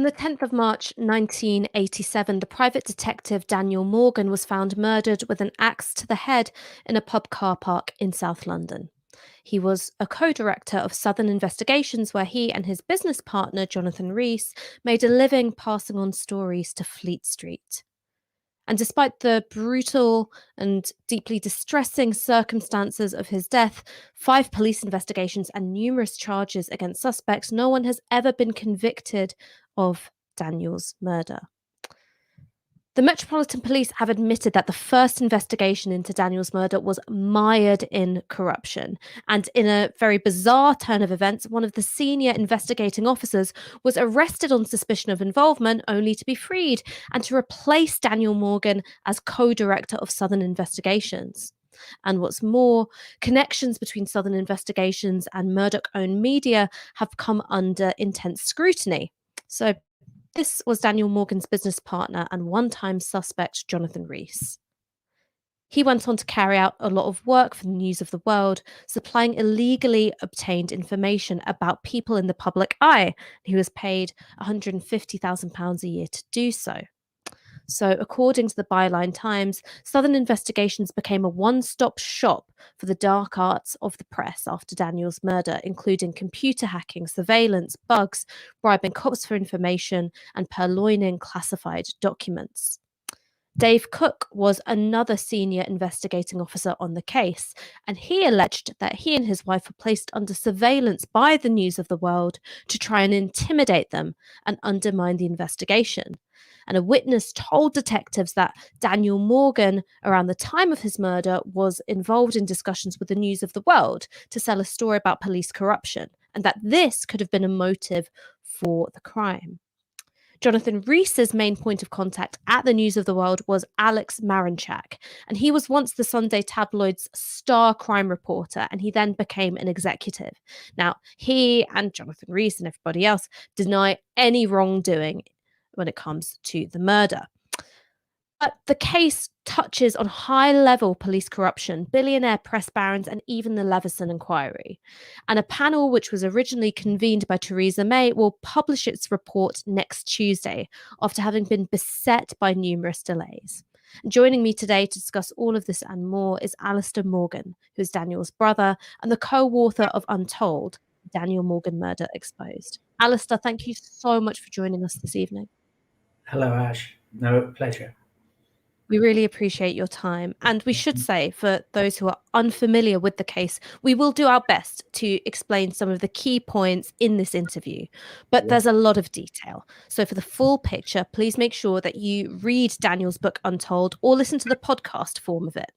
On the 10th of March 1987, the private detective Daniel Morgan was found murdered with an axe to the head in a pub car park in South London. He was a co-director of Southern Investigations, where he and his business partner, Jonathan Reese, made a living passing on stories to Fleet Street. And despite the brutal and deeply distressing circumstances of his death, 5 police investigations and numerous charges against suspects, no one has ever been convicted of Daniel's murder. The Metropolitan Police have admitted that the first investigation into Daniel's murder was mired in corruption. And in a very bizarre turn of events, one of the senior investigating officers was arrested on suspicion of involvement, only to be freed and to replace Daniel Morgan as co-director of Southern Investigations. And what's more, connections between Southern Investigations and Murdoch-owned media have come under intense scrutiny. So this was Daniel Morgan's business partner and one-time suspect, Jonathan Reese. He went on to carry out a lot of work for the News of the World, supplying illegally obtained information about people in the public eye. He was paid £150,000 a year to do so. So, according to the Byline Times, Southern Investigations became a one-stop shop for the dark arts of the press after Daniel's murder, including computer hacking, surveillance, bugs, bribing cops for information, and purloining classified documents. Dave Cook was another senior investigating officer on the case, and he alleged that he and his wife were placed under surveillance by the News of the World to try and intimidate them and undermine the investigation. And a witness told detectives that Daniel Morgan, around the time of his murder, was involved in discussions with the News of the World to sell a story about police corruption, and that this could have been a motive for the crime. Jonathan Reese's main point of contact at the News of the World was Alex Marinchak, and he was once the Sunday tabloid's star crime reporter, and he then became an executive. Now, he and Jonathan Reese and everybody else deny any wrongdoing when it comes to the murder. But the case touches on high-level police corruption, billionaire press barons, and even the Leveson inquiry. And a panel, which was originally convened by Theresa May, will publish its report next Tuesday, after having been beset by numerous delays. Joining me today to discuss all of this and more is Alastair Morgan, who is Daniel's brother and the co-author of Untold, Daniel Morgan Murder Exposed. Alastair, thank you so much for joining us this evening. Hello, Ash. No, pleasure. We really appreciate your time. And we should say, for those who are unfamiliar with the case, we will do our best to explain some of the key points in this interview. But there's a lot of detail. So for the full picture, please make sure that you read Daniel's book Untold or listen to the podcast form of it.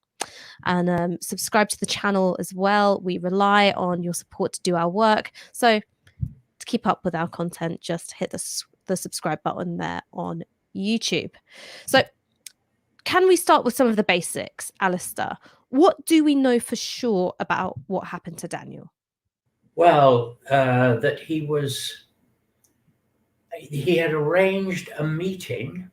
And subscribe to the channel as well. We rely on your support to do our work. So to keep up with our content, just hit the subscribe button there on YouTube. So can we start with some of the basics, Alastair? What do we know for sure about what happened to Daniel? Well, that he had arranged a meeting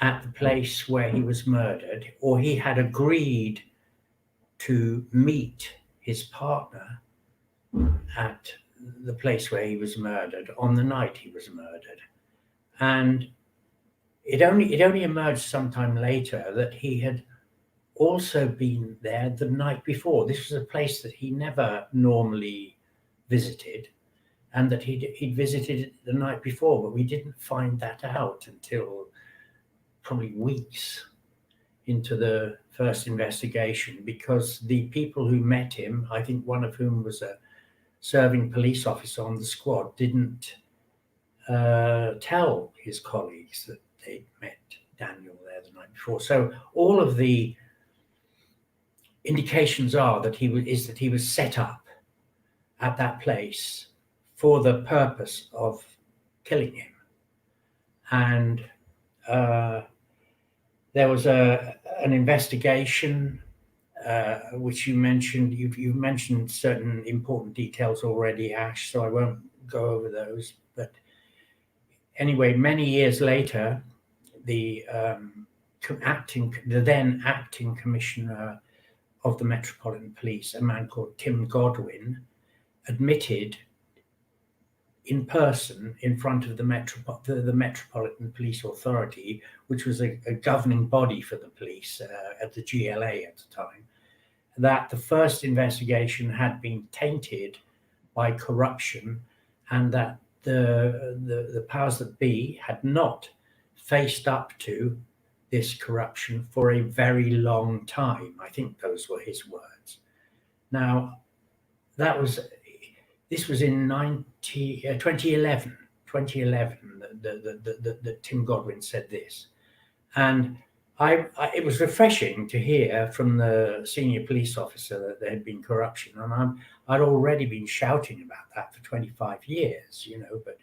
at the place where he was murdered, or he had agreed to meet his partner at the place where he was murdered on the night he was murdered. And it only emerged sometime later that he had also been there the night before. This was a place that he never normally visited, and that he'd visited the night before, but we didn't find that out until probably weeks into the first investigation, because the people who met him, I think one of whom was a serving police officer on the squad, didn't tell his colleagues that they'd met Daniel there the night before. So all of the indications are that he was set up at that place for the purpose of killing him. And there was an investigation which you mentioned. You've mentioned certain important details already, Ash, so I won't go over those. But anyway, many years later, the then acting commissioner of the Metropolitan Police, a man called Tim Godwin, admitted in person in front of the Metropolitan Police Authority, which was a governing body for the police at the GLA at the time, that the first investigation had been tainted by corruption, and that the powers that be had not faced up to this corruption for a very long time. I think those were his words. Now, this was in 2011 that Tim Godwin said this. And it was refreshing to hear from the senior police officer that there had been corruption. And I'd already been shouting about that for 25 years, but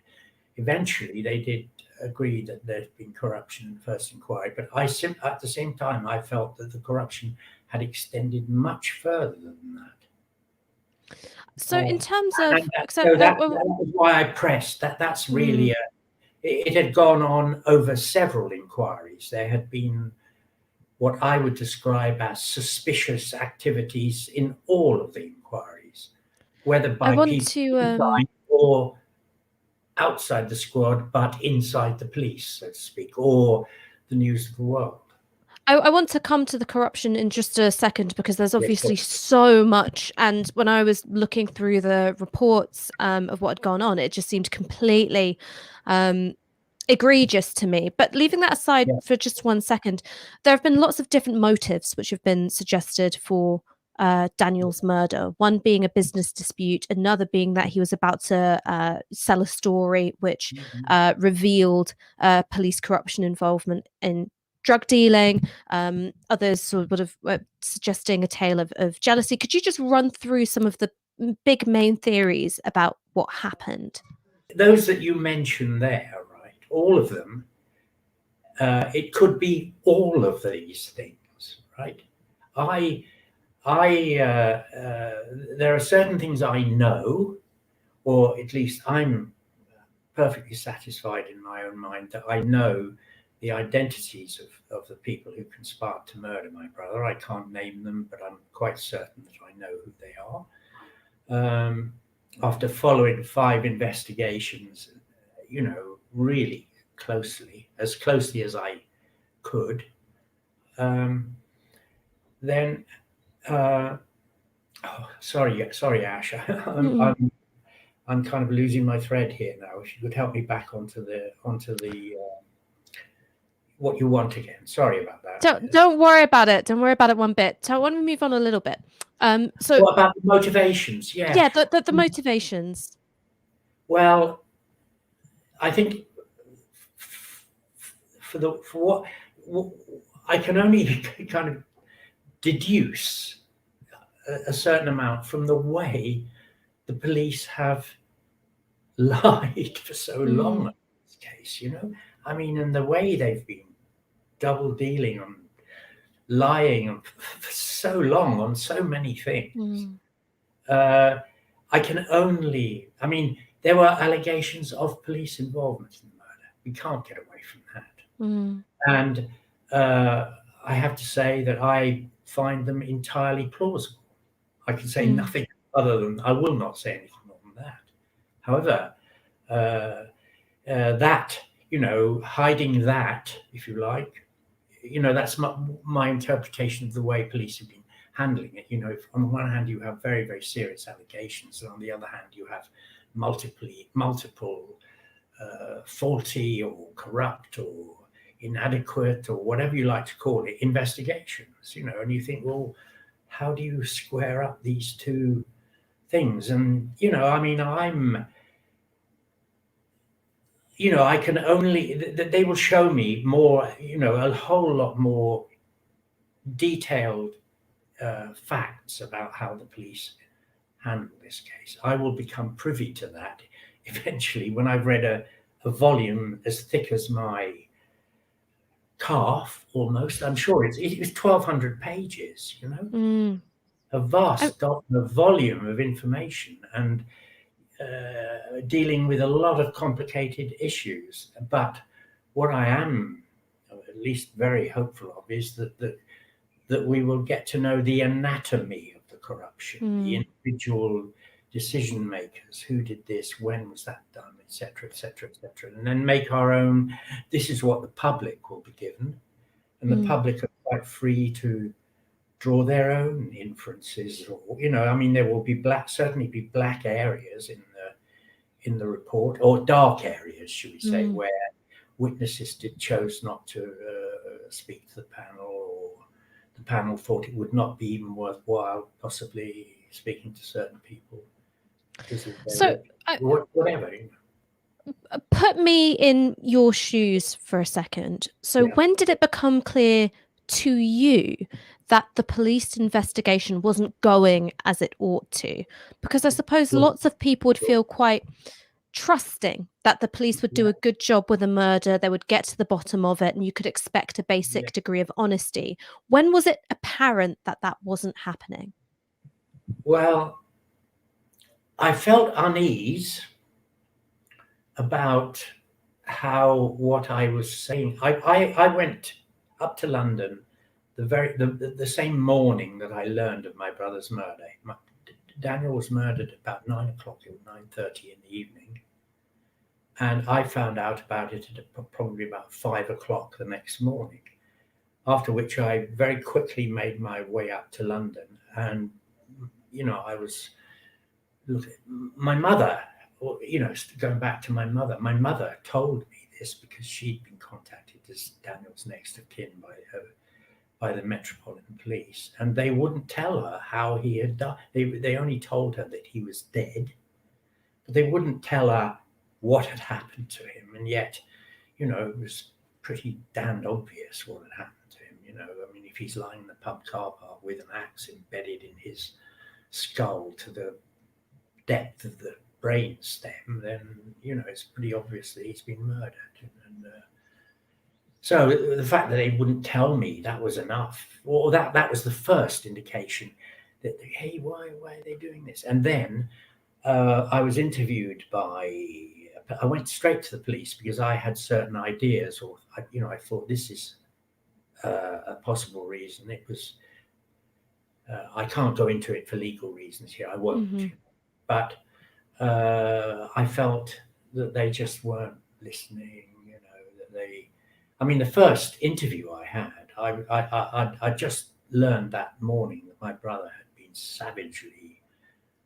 eventually they did agree that there'd been corruption in the first inquiry. But at the same time, I felt that the corruption had extended much further than that. So in terms of... that was why I pressed that. That's really it had gone on over several inquiries. There had been what I would describe as suspicious activities in all of the inquiries, whether by people inside or outside the squad, but inside the police, so to speak, or the News of the World. I want to come to the corruption in just a second, because there's obviously so much. And when I was looking through the reports of what had gone on, it just seemed completely egregious to me. But leaving that aside for just 1 second, there have been lots of different motives which have been suggested for Daniel's murder, one being a business dispute, another being that he was about to sell a story which revealed police corruption involvement in drug dealing. Others sort of suggesting a tale of jealousy. Could you just run through some of the big main theories about what happened? Those that you mentioned there, right, all of them, it could be all of these things, right? There are certain things I know, or at least I'm perfectly satisfied in my own mind that I know the identities of the people who conspired to murder my brother. I can't name them, but I'm quite certain that I know who they are. After following 5 investigations, really closely, as closely as I could, then sorry, Ash. I'm kind of losing my thread here now. If you could help me back onto the what you want again. Sorry about that. Don't worry about it. Don't worry about it one bit. So I want to move on a little bit. So what about the motivations? Yeah, the motivations. Well, I think for what I can only kind of deduce a certain amount from the way the police have lied for so long in this case, I mean, and the way they've been double dealing on lying for so long on so many things. I mean, there were allegations of police involvement in the murder. We can't get away from that. And I have to say that I find them entirely plausible. I can say nothing other than, I will not say anything more than that. However, that, hiding that, if you like, that's my interpretation of the way police have been handling it. On the one hand, you have very, very serious allegations, and on the other hand, you have multiple faulty or corrupt or inadequate or whatever you like to call it investigations. And you think, well, how do you square up these two things? And I mean, I can only, they will show me more, a whole lot more detailed facts about how the police handle this case. I will become privy to that eventually when I've read a volume as thick as my calf, almost. I'm sure it was 1,200 pages, a vast volume of information, and dealing with a lot of complicated issues. But what I am at least very hopeful of is that we will get to know the anatomy of the corruption, the individual decision makers. Who did this? When was that done? Etc. Etc. Etc. And then make our own. This is what the public will be given, and the public are quite free to draw their own inferences. Or I mean, there will be certainly be black areas in the report, or dark areas, should we say, where witnesses chose not to speak to the panel, or the panel thought it would not be even worthwhile possibly speaking to certain people because of their whatever. Put me in your shoes for a second. So when did it become clear to you that the police investigation wasn't going as it ought to? Because I suppose lots of people would feel quite trusting that the police would do a good job with a murder, they would get to the bottom of it, and you could expect a basic degree of honesty. When was it apparent that that wasn't happening? Well, I felt unease about what I was saying. I went up to London the same morning that I learned of my brother's murder. Daniel was murdered about 9 o'clock or 9:30 in the evening, and I found out about it at probably about 5 o'clock the next morning. After which I very quickly made my way up to London, and I was my mother. Going back to my mother told me this because she'd been contacted as Daniel's next of kin by the Metropolitan Police, and they wouldn't tell her how he had died. They only told her that he was dead, but they wouldn't tell her what had happened to him. And yet, it was pretty damned obvious what had happened to him. I mean, if he's lying in the pub car park with an axe embedded in his skull to the depth of the brain stem, then it's pretty obvious that he's been murdered. And so the fact that they wouldn't tell me, that was enough. Or that was the first indication that, hey, why are they doing this? And then I was interviewed I went straight to the police because I had certain ideas, or I thought this is a possible reason. It was I can't go into it for legal reasons here. I won't. But I felt that they just weren't listening. I mean, the first interview I had, I just learned that morning that my brother had been savagely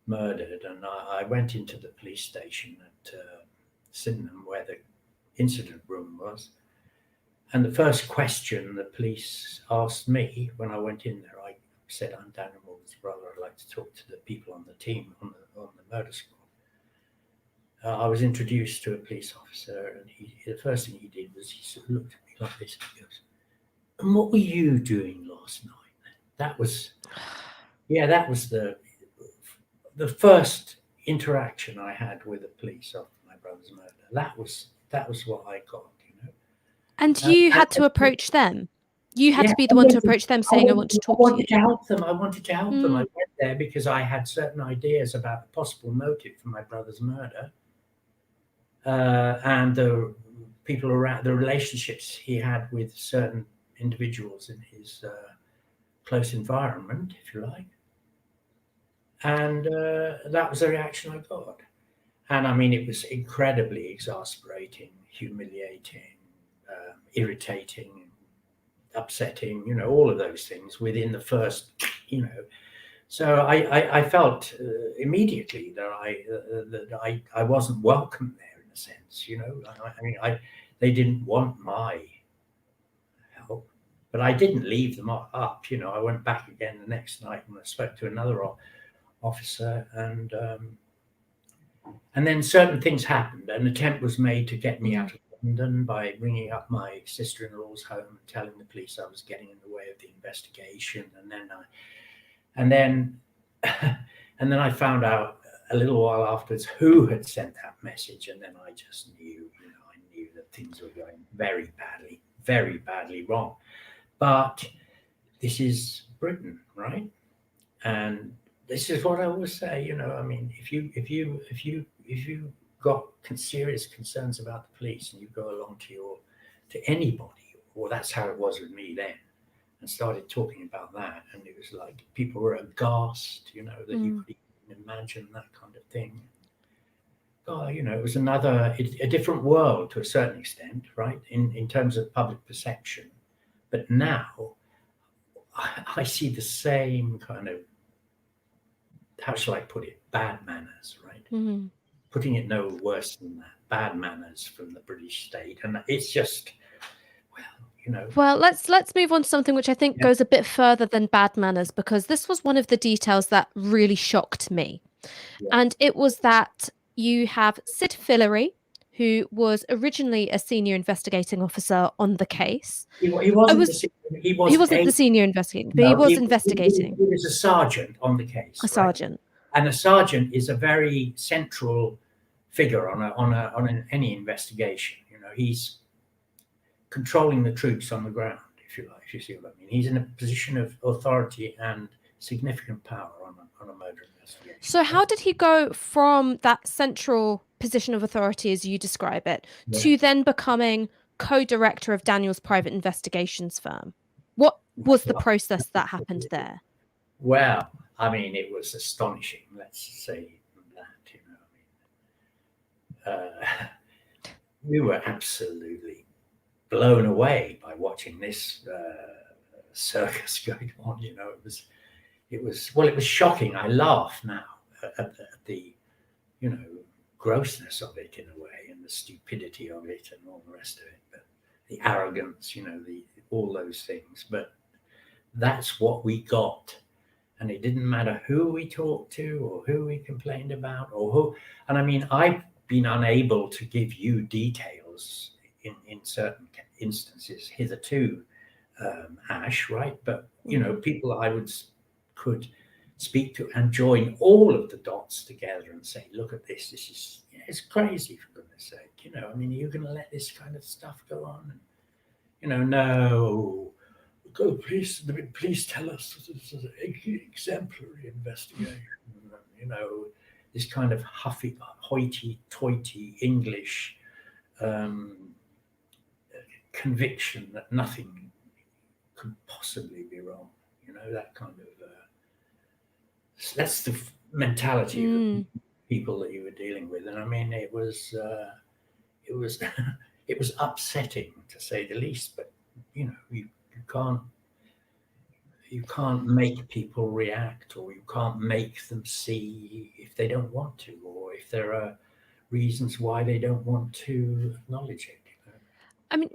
murdered, and I went into the police station at Sydenham, where the incident room was. And the first question the police asked me when I went in there, I said, "I'm Daniel Morgan's brother. I'd like to talk to the people on the team on the murder squad." I was introduced to a police officer, and the first thing he did was he sort of looked at me like this, and he goes, "And what were you doing last night?" That was the first interaction I had with the police after my brother's murder. That was what I got, And you had to approach them. You had to be the one to approach them, saying, "I want to talk to you." I wanted to help them. I went there because I had certain ideas about the possible motive for my brother's murder, and the people around, the relationships he had with certain individuals in his close environment, if you like. And that was the reaction I got. And I mean, it was incredibly exasperating, humiliating, irritating, upsetting, all of those things within the first, So I felt immediately that I wasn't welcome there in a sense, I mean, they didn't want my help, but I didn't leave them up. I went back again the next night and I spoke to another officer, and then certain things happened. An attempt was made to get me out of London by ringing up my sister-in-law's home and telling the police I was getting in the way of the investigation. And then I found out a little while afterwards who had sent that message, and then I just knew, I knew that things were going very badly wrong. But this is Britain, right? And this is what I always say, I mean, if you got serious concerns about the police and you go along to anybody, or that's how it was with me then, and started talking about that, and it was like people were aghast, that you could imagine that kind of thing. Oh, it was a different world to a certain extent, right? In terms of public perception. But now I see the same kind of, how shall I put it, bad manners, right? Mhm. Putting it no worse than that, bad manners from the British state. And it's just, Well, let's move on to something which I think yeah, goes a bit further than bad manners, because this was one of the details that really shocked me. yeah. And it was that you have Sid Fillery, who was originally a senior investigating officer on the case. He I wasn't was he He was wasn't a the senior investigating, but he no, was investigating, he was a sergeant on the a case, right? sergeant. And a sergeant is a very central figure on any investigation. He's controlling the troops on the ground, if you like, if you see what I mean. He's in a position of authority and significant power on a murder investigation. So how did he go from that central position of authority, as you describe it, Yeah. to then becoming co-director of Daniel's private investigations firm? What was the process that happened there? Well, I mean, it was astonishing. Let's say that. We were absolutely blown away by watching this circus going on. It was shocking. I laugh now at the grossness of it in a way, and the stupidity of it, and all the rest of it. But the arrogance, all those things. But that's what we got. And it didn't matter who we talked to or who we complained about or who. And I mean, I've been unable to give you details in certain instances hitherto, Ash, right? But, people could speak to and join all of the dots together and say, look at this. This is, it's crazy, for goodness sake. I mean, you're going to let this kind of stuff go on? And, no. Go, please tell us this is an exemplary investigation. This kind of huffy, hoity-toity English conviction that nothing could possibly be wrong. That kind of that's the mentality of people that you were dealing with, and I mean, it was it was upsetting, to say the least. But you can't make people react, or you can't make them see if they don't want to, or if there are reasons why they don't want to acknowledge it. I mean,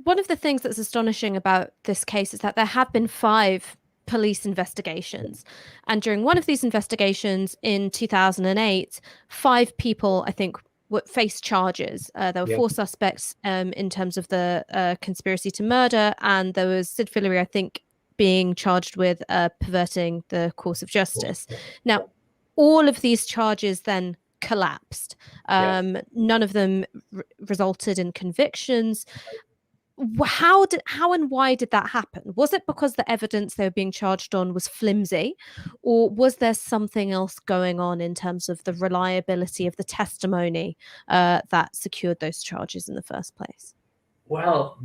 one of the things that's astonishing about this case is that there have been 5 police investigations. And during one of these investigations in 2008, 5 people, I think, faced charges. There were 4 suspects in terms of the conspiracy to murder, and there was Sid Fillery, I think, being charged with perverting the course of justice. Now, all of these charges then collapsed. None of them resulted in convictions. How and why did that happen? Was it because the evidence they were being charged on was flimsy, or was there something else going on in terms of the reliability of the testimony that secured those charges in the first place? Well,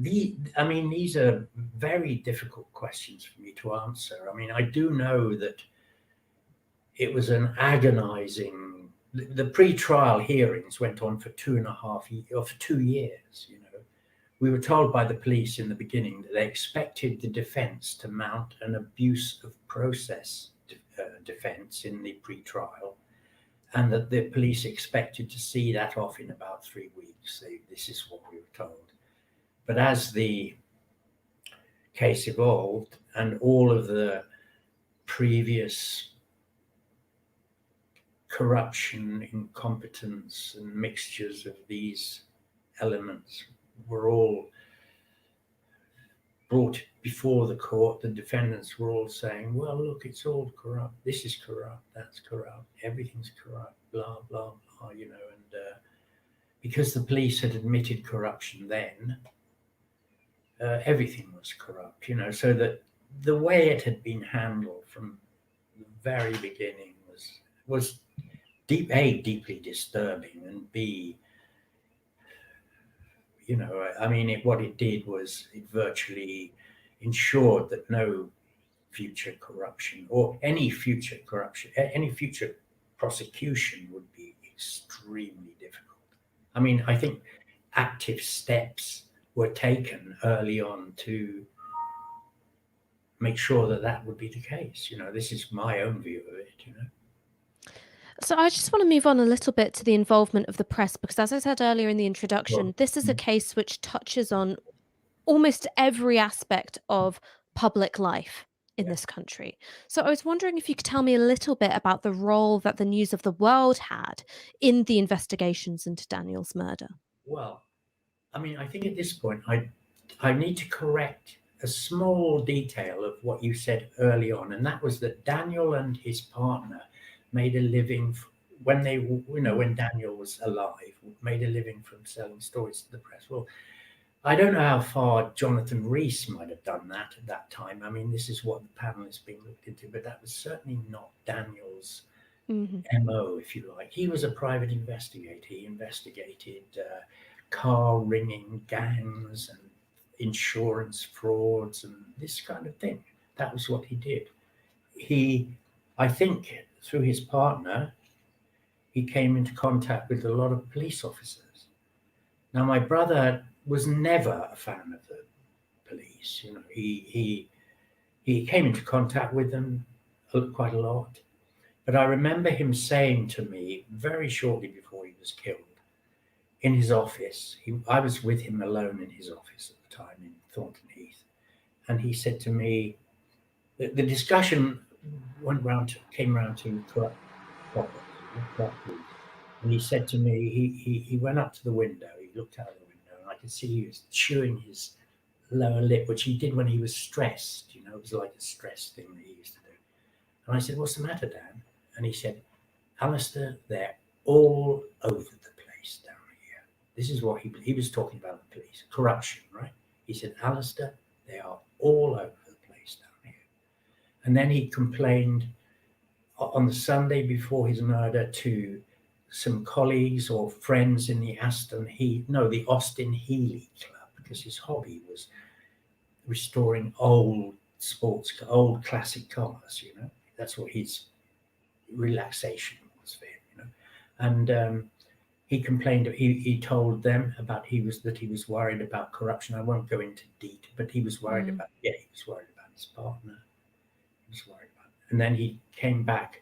I mean, these are very difficult questions for me to answer. I mean, I do know that it was an agonizing. The pre-trial hearings went on for 2.5 years, or for 2 years. We were told by the police in the beginning that they expected the defense to mount an abuse of process defense in the pre-trial, and that the police expected to see that off in about 3 weeks. This is what we were told. But as the case evolved, and all of the previous corruption, incompetence, and mixtures of these elements were all brought before the court, the defendants were all saying, well, look, it's all corrupt. This is corrupt. That's corrupt. Everything's corrupt, blah, blah, blah, and because the police had admitted corruption then, everything was corrupt, so that the way it had been handled from the very beginning was deeply disturbing, and B, I mean, what it did was it virtually ensured that no future corruption, or any future prosecution would be extremely difficult. I mean, I think active steps were taken early on to make sure that that would be the case. This is my own view of it. So I just want to move on a little bit to the involvement of the press, because as I said earlier in the introduction, Well, this is a case which touches on almost every aspect of public life in yeah. this country. So I was wondering if you could tell me a little bit about the role that the News of the World had in the investigations into Daniel's murder. Well, I mean, I think at this point, I need to correct a small detail of what you said early on, and that was that Daniel and his partner made a living when when Daniel was alive, made a living from selling stories to the press. Well, I don't know how far Jonathan Reese might have done that at that time. I mean, this is what the panel is being looked into, but that was certainly not Daniel's MO, if you like. He was a private investigator. He investigated car ringing gangs and insurance frauds and this kind of thing. That was what he did. I think, through his partner, he came into contact with a lot of police officers. Now, my brother was never a fan of the police. He came into contact with them quite a lot. But I remember him saying to me very shortly before he was killed, in his office, I was with him alone in his office at the time in Thornton Heath, and he said to me, the discussion came round to corrupt police, and he said to me, he went up to the window, he looked out the window, and I could see he was chewing his lower lip, which he did when he was stressed. It was like a stress thing that he used to do. And I said, "What's the matter, Dan?" And he said, "Alastair, they're all over the place down here." This is what he was talking about, the police, corruption, right? He said, "Alastair, they are all over the place down here." And then he complained on the Sunday before his murder to some colleagues or friends in the Austin Healey Club, because his hobby was restoring old classic cars. That's what his relaxation was for him. And he complained. He told them about he was worried about corruption. I won't go into detail, but he was worried about his partner. He was worried about it. And then he came back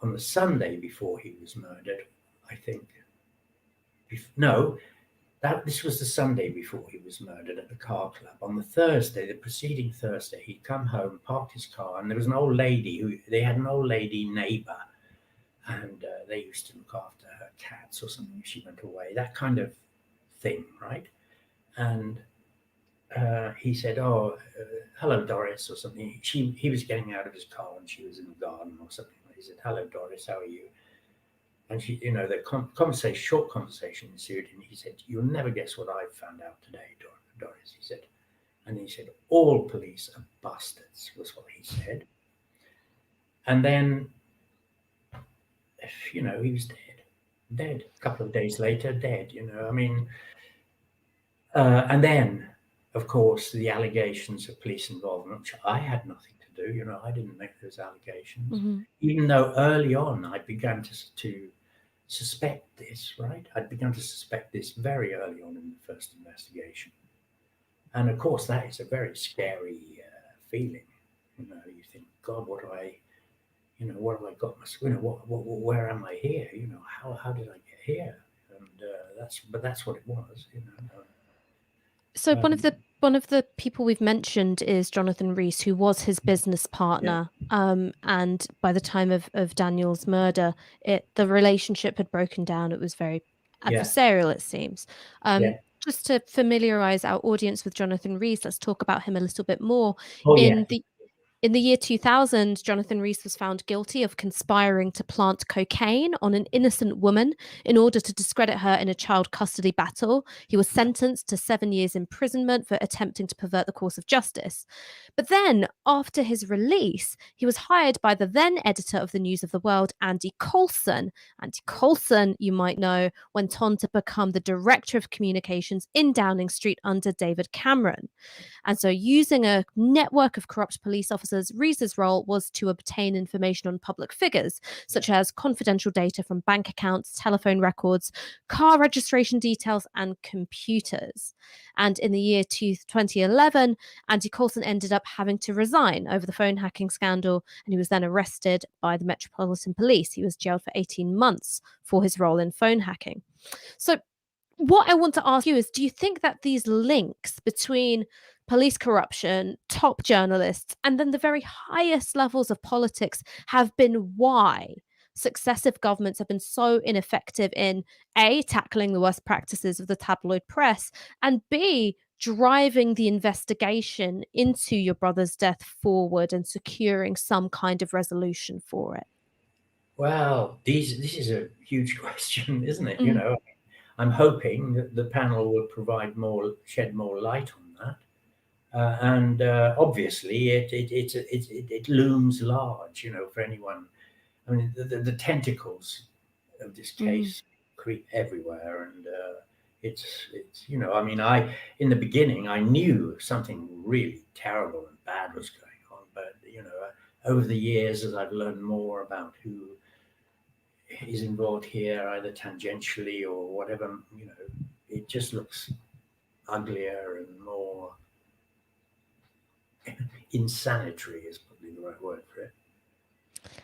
on the Sunday before he was murdered. I think. This was the Sunday before he was murdered at the car club. On the preceding Thursday, he'd come home, parked his car, and there was an old lady they had an old lady neighbor, and they used to look after her cats or something if she went away, that kind of thing, right? And he said, "Hello, Doris," or something. He was getting out of his car and she was in the garden or something. He said, "Hello, Doris, how are you?" And she, the short conversation ensued, and he said, "You'll never guess what I found out today, Doris," he said. And he said, "All police are bastards," was what he said. And then, he was dead. A couple of days later, dead, I mean, and then, of course, the allegations of police involvement, which I had nothing to do, I didn't make those allegations, even though early on I began to suspect this, right? I'd begun to suspect this very early on in the first investigation. And of course, that is a very scary feeling. You think, God, what have I got? Where am I here? How did I get here? And that's what it was. So one of the people we've mentioned is Jonathan Reese, who was his business partner. Yeah. And by the time of Daniel's murder, the relationship had broken down. It was very adversarial, it seems. Just to familiarize our audience with Jonathan Reese, let's talk about him a little bit more. In the year 2000, Jonathan Reese was found guilty of conspiring to plant cocaine on an innocent woman in order to discredit her in a child custody battle. He was sentenced to 7 years imprisonment for attempting to pervert the course of justice. But then, after his release, he was hired by the then editor of the News of the World, Andy Coulson. Andy Coulson, you might know, went on to become the director of communications in Downing Street under David Cameron. And so, using a network of corrupt police officers officers, Reese's role was to obtain information on public figures, such as confidential data from bank accounts, telephone records, car registration details, and computers. And in the year 2011, Andy Coulson ended up having to resign over the phone hacking scandal, and he was then arrested by the Metropolitan Police. He was jailed for 18 months for his role in phone hacking. So, what I want to ask you is, do you think that these links between police corruption, top journalists, and then the very highest levels of politics have been why successive governments have been so ineffective in A, tackling the worst practices of the tabloid press, and B, driving the investigation into your brother's death forward and securing some kind of resolution for it? Well, this is a huge question, isn't it? Mm, I'm hoping that the panel will shed more light on that. And obviously, it looms large, for anyone. I mean, the tentacles of this mm, case creep everywhere, and it's I mean, in the beginning I knew something really terrible and bad was going on, but over the years, as I've learned more about who is involved here, either tangentially or whatever, it just looks uglier and more insanitary is probably the right word for it.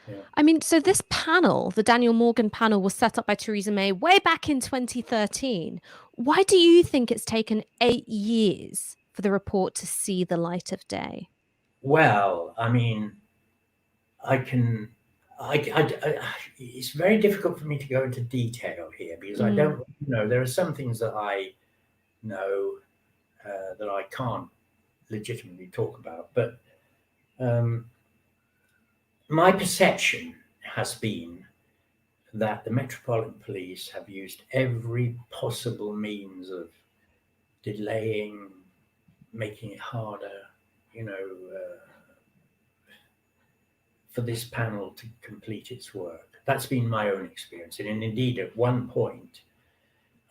Yeah. I mean, so this panel, the Daniel Morgan panel, was set up by Theresa May way back in 2013. Why do you think it's taken 8 years for the report to see the light of day? Well, I mean, I can. It's very difficult for me to go into detail here because I Mm, don't know. There are some things that I know that I can't legitimately talk about, but um, my perception has been that the Metropolitan Police have used every possible means of delaying, making it harder, for this panel to complete its work. That's been my own experience. And indeed, at one point,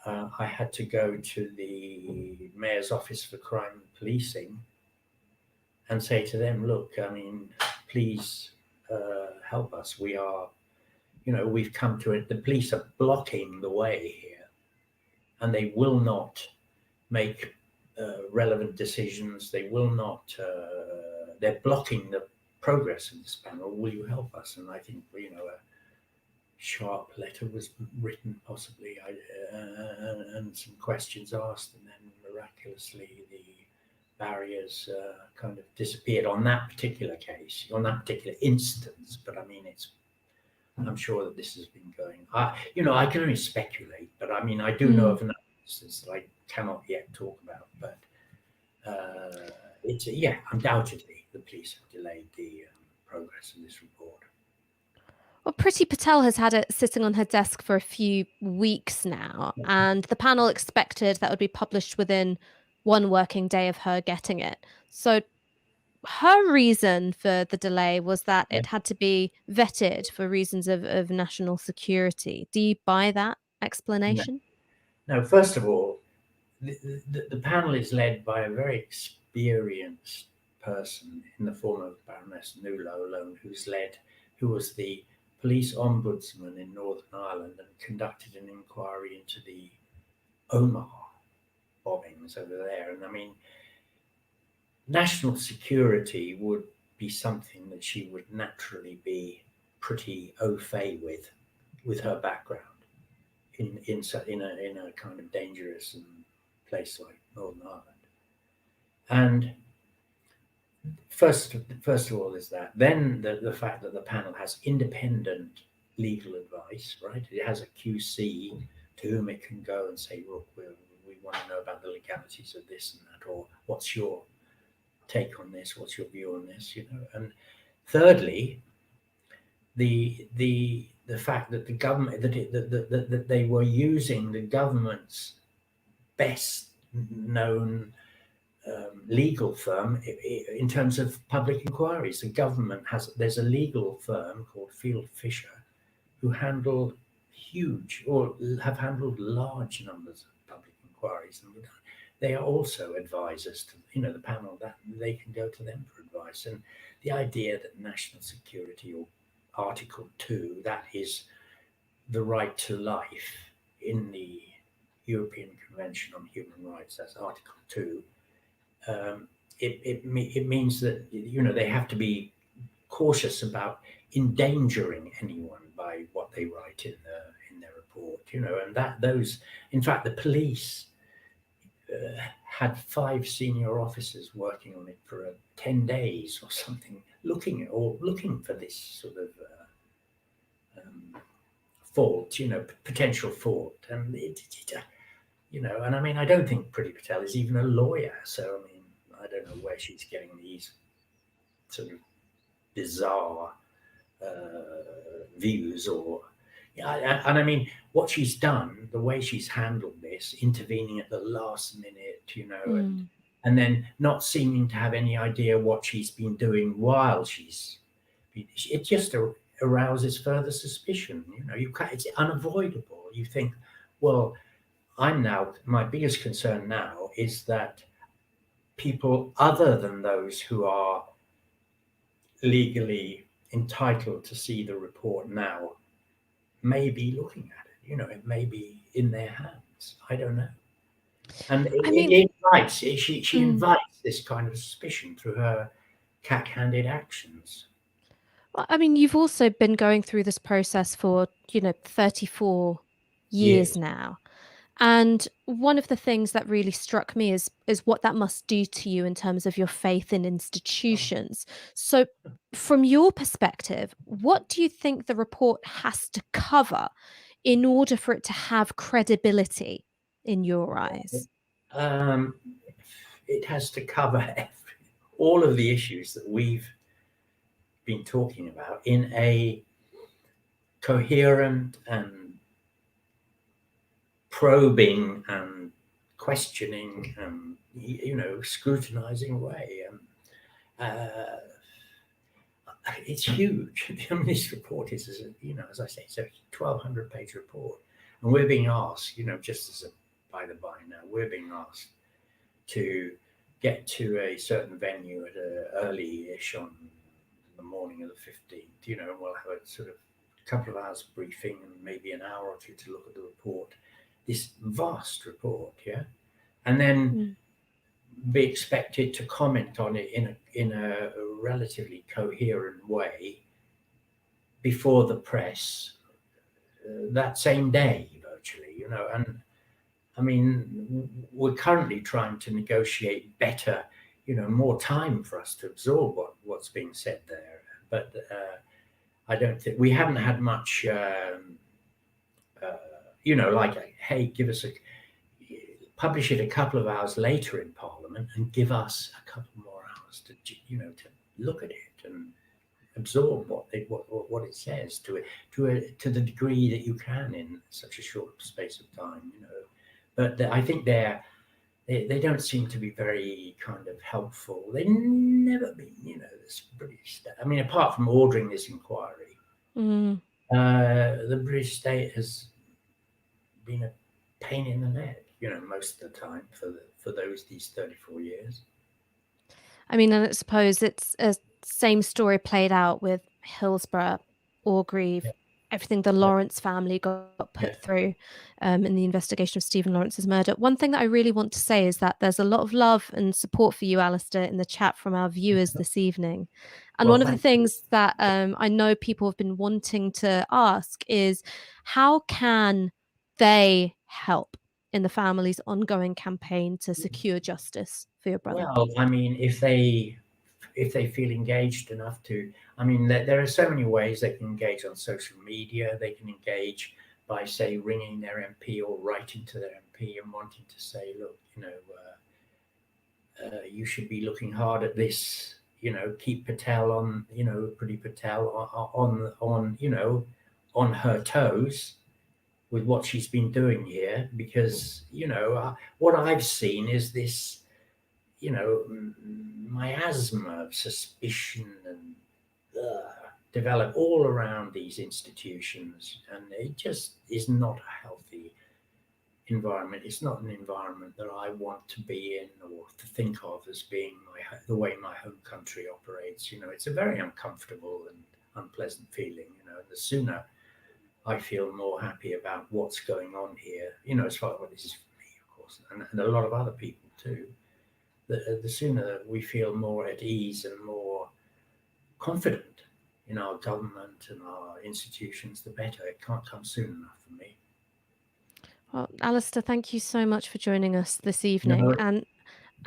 I had to go to the Mayor's Office for Crime and Policing and say to them, look, I mean, please help us. We've come to it. The police are blocking the way here, and they will not make relevant decisions. They will not, they're blocking the progress of this panel. Will you help us? And I think, a sharp letter was written, possibly, and some questions asked, and then miraculously the barriers kind of disappeared on that particular case, on that particular instance. But I mean, I'm sure that this has been going. I can only speculate, but I mean, I do know mm. of another instance that I cannot yet talk about. But undoubtedly, the police have delayed the progress of this report. Well, Priti Patel has had it sitting on her desk for a few weeks now, and the panel expected that would be published within one working day of her getting it. So her reason for the delay was that Yeah. it had to be vetted for reasons of national security. Do you buy that No, explanation? no. First of all, the panel is led by a very experienced person in the form of Baroness Nuala, who was the police ombudsman in Northern Ireland and conducted an inquiry into the Omagh bombings over there. And I mean, national security would be something that she would naturally be pretty au fait with her background in a kind of dangerous place like Northern Ireland. And first of all is that. Then the fact that the panel has independent legal advice, right? It has a QC to whom it can go and say, look, we want to know about the legalities of this and that, or what's your take on this? What's your view on this? And thirdly, the fact that the government that they were using the government's best known legal firm in terms of public inquiries. The government there's a legal firm called Field Fisher who handle huge or have handled large numbers of public inquiries, and they are also advisors to, the panel, that they can go to them for advice. And the idea that national security, or Article 2, that is the right to life in the European Convention on Human Rights, that's Article 2, it means that, they have to be cautious about endangering anyone by what they write in their report, and that those, in fact, the police had 5 senior officers working on it for 10 days or something, looking for this sort of fault, potential fault, and and I mean, I don't think Priti Patel is even a lawyer, so I mean, I don't know where she's getting these sort of bizarre views, or and I mean, what she's done, the way she's handled this, intervening at the last minute, and then not seeming to have any idea what she's been doing while it just arouses further suspicion. It's unavoidable. You think, well, my biggest concern now is that people other than those who are legally entitled to see the report now may be looking at it. It may be in their hands. I don't know. And I mean, it invites, she invites this kind of suspicion through her cack-handed actions. well, I mean, you've also been going through this process for, 34 years Years. now. And one of the things that really struck me is what that must do to you in terms of your faith in institutions. So from your perspective, what do you think the report has to cover in order for it to have credibility in your eyes? Um, it has to cover all of the issues that we've been talking about in a coherent and probing and questioning and scrutinizing way. Uh, it's huge. I mean, this report is, as I say, it's a 1,200-page report, and we're being asked, just as a by the by now, we're being asked to get to a certain venue at early-ish on the morning of the 15th. And we'll have a sort of couple of hours briefing and maybe an hour or two to look at the report, this vast report, and then be expected to comment on it in a relatively coherent way before the press that same day, virtually, and I mean, we're currently trying to negotiate better, more time for us to absorb what's being said there, but I don't think we haven't had much, like, hey, publish it a couple of hours later in Parliament and give us a couple more hours to look at it and absorb what it says to the degree that you can in such a short space of time. But I think they don't seem to be very kind of helpful. They've never been, this British state. I mean, apart from ordering this inquiry, the British state has been a pain in the neck, most of the time for these 34 years. I mean, and I suppose it's a same story played out with Hillsborough, Orgreave, everything the Lawrence family got put through in the investigation of Stephen Lawrence's murder. One thing that I really want to say is that there's a lot of love and support for you, Alastair, in the chat from our viewers this evening. And one of the things that I know people have been wanting to ask is, how can they help in the family's ongoing campaign to secure justice for your brother? Well, I mean, if they feel engaged enough to, I mean, there are so many ways they can engage on social media. They can engage by, say, ringing their MP or writing to their MP and wanting to say, look, you should be looking hard at this, keep Patel on, Priti Patel on her toes with what she's been doing here, because, what I've seen is this, miasma of suspicion and develop all around these institutions, and it just is not a healthy environment. It's not an environment that I want to be in or to think of as being the way my home country operates. It's a very uncomfortable and unpleasant feeling. And the sooner I feel more happy about what's going on here, as far as what this is for me, of course, and a lot of other people too, the sooner we feel more at ease and more confident in our government and our institutions, the better. It can't come soon enough for me. Well, Alastair, thank you so much for joining us this evening. No, And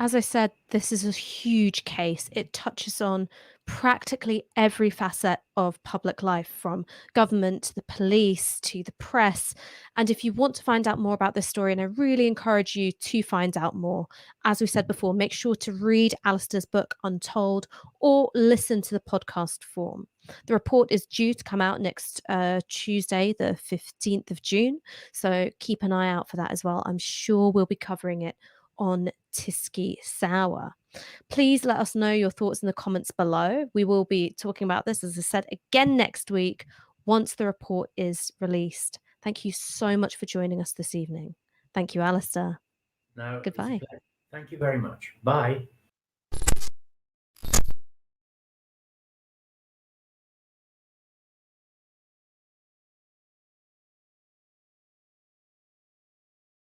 as I said, this is a huge case. It touches on practically every facet of public life, from government to the police to the press. And if you want to find out more about this story, and I really encourage you to find out more, as we said before, make sure to read Alastair's book, Untold, or listen to the podcast form. The report is due to come out next Tuesday, the 15th of June. So keep an eye out for that as well. I'm sure we'll be covering it on Tisky Sour. Please let us know your thoughts in the comments below. We will be talking about this, as I said, again next week once the report is released. Thank you so much for joining us this evening. Thank you, Alastair. no, it's a Goodbye. pleasure. Thank you very much. Bye.